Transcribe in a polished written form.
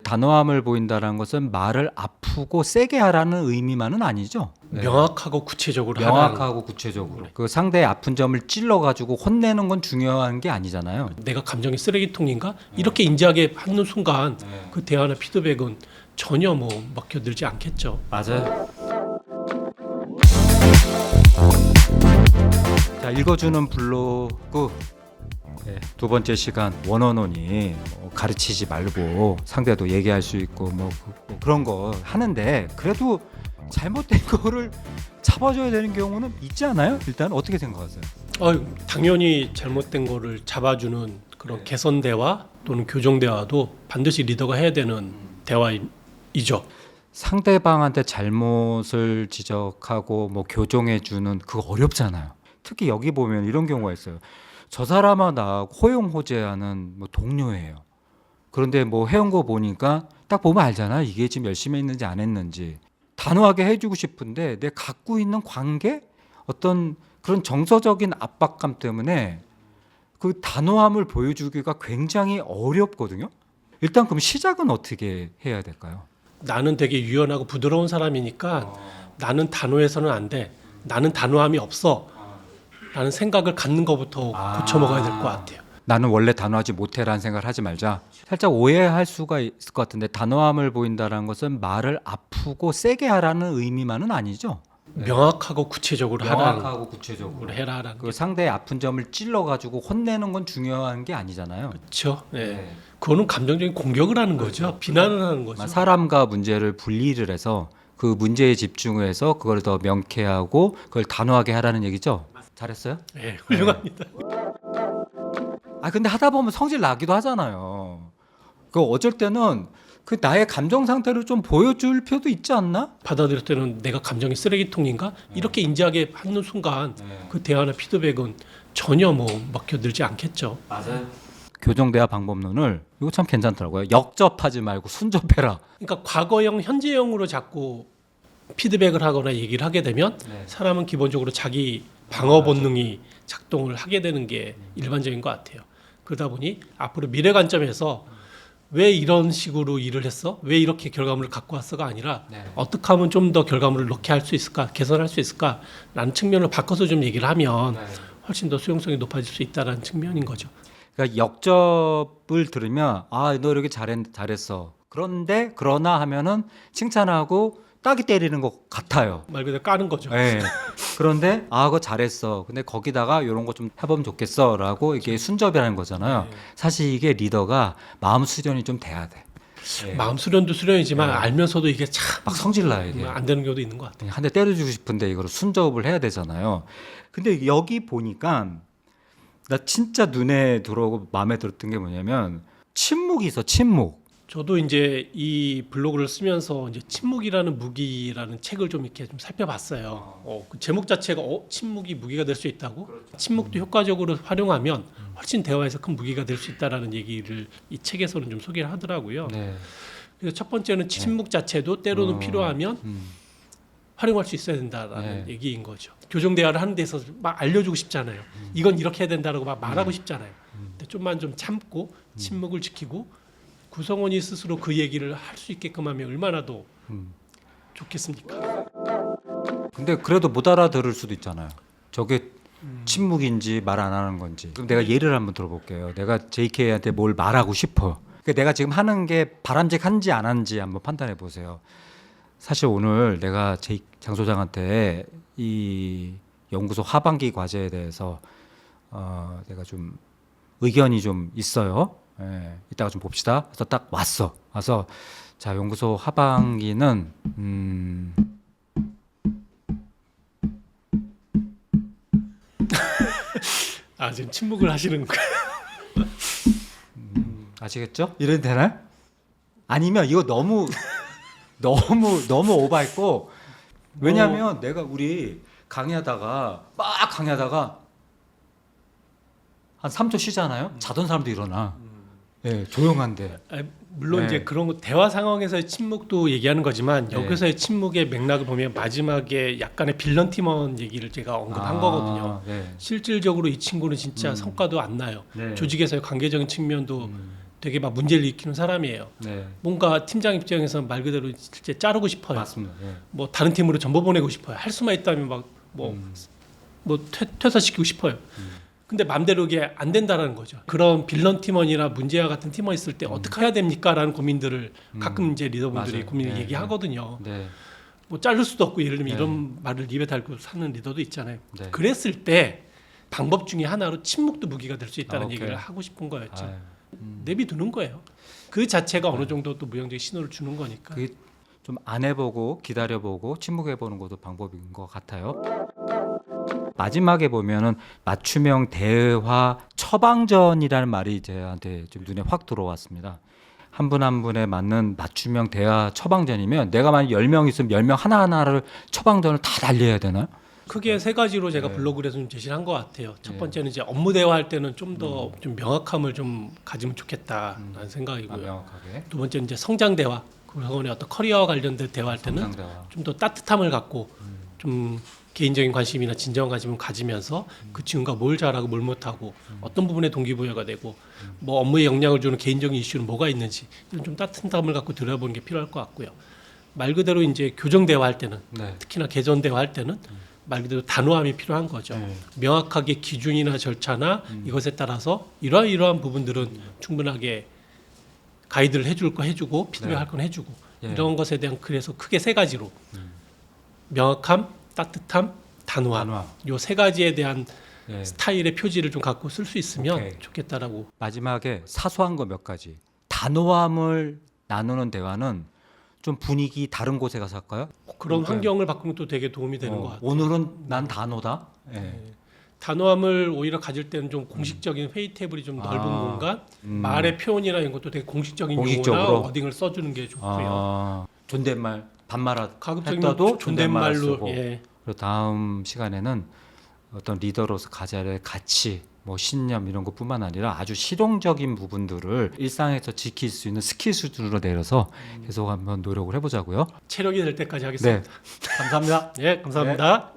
단호함을 보인다는 것은 말을 아프고 세게 하라는 의미만은 아니죠. 네. 명확하고 구체적으로 명확하고 구체적으로 그 상대의 아픈 점을 찔러가지고 혼내는 건 중요한 게 아니잖아요. 내가 감정이 쓰레기통인가 이렇게 인지하게 하는 순간 그 대화나 피드백은 전혀 먹혀들지 않겠죠. 맞아요. 자, 읽어주는 블로그 두 번째 시간 원어원이 가르치지 말고 상대도 얘기할 수 있고 그런 거 하는데 그래도 잘못된 거를 잡아줘야 되는 경우는 있지 않아요? 일단 어떻게 생각하세요? 당연히 잘못된 거를 잡아주는 그런 개선 대화 또는 교정 대화도 반드시 리더가 해야 되는 대화이죠. 상대방한테 잘못을 지적하고 교정해주는 그거 어렵잖아요. 특히 여기 보면 이런 경우가 있어요. 저 사람아 나 호용호제하는 동료예요. 그런데 해온 거 보니까 딱 보면 알잖아. 이게 지금 열심히 했는지 안 했는지. 단호하게 해주고 싶은데 내 갖고 있는 관계? 어떤 그런 정서적인 압박감 때문에 그 단호함을 보여주기가 굉장히 어렵거든요. 일단 그럼 시작은 어떻게 해야 될까요? 나는 되게 유연하고 부드러운 사람이니까 나는 단호해서는 안 돼. 나는 단호함이 없어. 라는 생각을 갖는 것부터 고쳐먹어야 될 것 같아요. 나는 원래 단호하지 못해라는 생각을 하지 말자. 살짝 오해할 수가 있을 것 같은데 단호함을 보인다는 것은 말을 아프고 세게 하라는 의미만은 아니죠. 명확하고 구체적으로 명확하고 구체적으로 해라라는 그 상대의 아픈 점을 찔러가지고 혼내는 건 중요한 게 아니잖아요. 그렇죠. 네. 그거는 감정적인 공격을 하는 거죠. 비난을 하는 거죠. 사람과 문제를 분리를 해서 그 문제에 집중해서 그걸 더 명쾌하고 그걸 단호하게 하라는 얘기죠. 잘했어요? 네, 훌륭합니다. 근데 하다 보면 성질 나기도 하잖아요. 그 어쩔 때는 그 나의 감정 상태를 좀 보여줄 필요도 있지 않나? 받아들일 때는 내가 감정이 쓰레기통인가 이렇게 인지하게 하는 순간 그 대화나 피드백은 전혀 먹혀들지 않겠죠. 맞아요. 교정대화 방법론을 이거 참 괜찮더라고요. 역접하지 말고 순접해라. 그러니까 과거형, 현재형으로 자꾸 피드백을 하거나 얘기를 하게 되면 사람은 기본적으로 자기 방어 본능이 작동을 하게 되는 게 일반적인 것 같아요. 그러다 보니 앞으로 미래 관점에서 왜 이런 식으로 일을 했어? 왜 이렇게 결과물을 갖고 왔어가 아니라 어떻게 하면 좀 더 결과물을 넣게 할 수 있을까? 개선할 수 있을까? 라는 측면을 바꿔서 좀 얘기를 하면 훨씬 더 수용성이 높아질 수 있다는 측면인 거죠. 그러니까 역접을 들으면 너 이렇게 잘했어. 그러나 하면은 칭찬하고 따기 때리는 것 같아요. 말 그대로 까는 거죠. 네. 그런데 그거 잘했어. 근데 거기다가 이런 거 좀 해보면 좋겠어라고 이게 순접이라는 거잖아요. 사실 이게 리더가 마음 수련이 좀 돼야 돼. 마음 수련도 수련이지만 알면서도 이게 참 막 성질나 이게. 안 되는 경우도 있는 것 같아요. 한 대 때려주고 싶은데 이거를 순접을 해야 되잖아요. 근데 여기 보니까 나 진짜 눈에 들어오고 마음에 들었던 게 뭐냐면 침묵이 있어. 침묵. 저도 이제 이 블로그를 쓰면서 이제 침묵이라는 무기라는 책을 좀 이렇게 좀 살펴봤어요. 그 제목 자체가 침묵이 무기가 될 수 있다고? 침묵도 효과적으로 활용하면 훨씬 대화에서 큰 무기가 될 수 있다라는 얘기를 이 책에서는 좀 소개를 하더라고요. 그래서 첫 번째는 침묵 자체도 때로는 필요하면 활용할 수 있어야 된다라는 얘기인 거죠. 교정 대화를 하는 데서 막 알려주고 싶잖아요. 이건 이렇게 해야 된다라고 막 말하고 싶잖아요. 근데 좀만 좀 참고 침묵을 지키고 구성원이 스스로 그 얘기를 할 수 있게끔 하면 얼마나 더 좋겠습니까? 근데 그래도 못 알아들을 수도 있잖아요. 저게 침묵인지 말 안 하는 건지. 그럼 내가 예를 한번 들어볼게요. 내가 JK한테 뭘 말하고 싶어. 그러니까 내가 지금 하는 게 바람직한지 안 한지 한번 판단해 보세요. 사실 오늘 내가 장 소장한테 이 연구소 하반기 과제에 대해서 내가 좀 의견이 좀 있어요. 이따가 좀 봅시다. 그래서 딱 와서 자 연구소 하반기는 지금 침묵을 하시는 거예요. 아시겠죠? 이래도 되나요? 아니면 이거 너무 오버했고 왜냐하면 내가 우리 강의하다가 한 3초 쉬잖아요. 자던 사람도 일어나. 조용한데. 물론 이제 그런 거 대화 상황에서의 침묵도 얘기하는 거지만 여기서의 침묵의 맥락을 보면 마지막에 약간의 빌런 팀원 얘기를 제가 언급한 거거든요. 실질적으로 이 친구는 진짜 성과도 안 나요. 조직에서의 관계적인 측면도 되게 막 문제를 일으키는 사람이에요. 네. 뭔가 팀장 입장에서 말 그대로 실제 자르고 싶어요. 맞습니다. 예. 뭐 다른 팀으로 전보 보내고 싶어요. 할 수만 있다면 막 뭐 퇴사시키고 싶어요. 근데 맘대로 이게 안 된다라는 거죠. 그런 빌런 팀원이나 문제와 같은 팀원 있을 때 어떻게 해야 됩니까라는 고민들을 가끔 이제 리더분들이 맞아요. 고민을 네, 얘기하거든요. 네. 뭐 자를 수도 없고 예를 들면 네. 이런 말을 입에 달고 사는 리더도 있잖아요. 네. 그랬을 때 방법 중에 하나로 침묵도 무기가 될 수 있다는 오케이. 얘기를 하고 싶은 거였죠. 아유, 내비두는 거예요. 그 자체가 어느 정도 또 무형적인 신호를 주는 거니까. 그게 좀 안 해보고 기다려보고 침묵해보는 것도 방법인 것 같아요. 마지막에 보면은 맞춤형 대화 처방전이라는 말이 저한테 좀 눈에 확 들어왔습니다. 한 분 한 분에 맞는 맞춤형 대화 처방전이면 내가 만약 10명 있으면 10명 하나하나를 처방전을 다 달려야 되나요? 크게 세 가지로 제가 네. 블로그에서 좀 제시를 한 것 같아요. 첫 네. 번째는 이제 업무 대화할 때는 좀 더 좀 명확함을 좀 가지면 좋겠다라는 생각이고요. 명확하게. 두 번째는 이제 성장 대화, 그분의 어떤 커리어와 관련된 대화할 때는 성장 대화. 좀 더 따뜻함을 갖고 좀 개인적인 관심이나 진정한 관심을 가지면서 그 친구가 뭘 잘하고 뭘 못하고 어떤 부분에 동기부여가 되고 뭐 업무에 영향을 주는 개인적인 이슈는 뭐가 있는지 이런 좀 따뜻함을 갖고 들여다보는 게 필요할 것 같고요. 말 그대로 이제 교정 대화할 때는 네. 특히나 개선 대화할 때는 말 그대로 단호함이 필요한 거죠. 네. 명확하게 기준이나 절차나 이것에 따라서 이러이러한 부분들은 충분하게 가이드를 해줄 거 해주고 피드백할 건 해주고 예. 이런 것에 대한 그래서 크게 세 가지로 명확함, 따뜻함, 단호함 단호함. 요 세 가지에 대한 예. 스타일의 표지를 좀 갖고 쓸 수 있으면 오케이. 좋겠다라고. 마지막에 사소한 거 몇 가지. 단호함을 나누는 대화는 좀 분위기 다른 곳에 가서 할까요? 그런 그러니까요. 환경을 바꾸면 또 되게 도움이 되는 것 같아요. 오늘은 난 단호다. 예. 단호함을 오히려 가질 때는 좀 공식적인 회의 테이블이 좀 넓은 공간, 말의 표현이나 이런 것도 되게 공식적인 공식적으로? 용어나 워딩을 써주는 게 좋고요. 존댓말 반말하 가급적이면 했다도 존댓말로 쓰고. 예. 그리고 다음 시간에는 어떤 리더로서 가져야 할 가치, 뭐 신념 이런 것뿐만 아니라 아주 실용적인 부분들을 일상에서 지킬 수 있는 스킬 수준으로 내려서 계속 한번 노력을 해보자고요. 체력이 될 때까지 하겠습니다. 네, 감사합니다. 네, 감사합니다.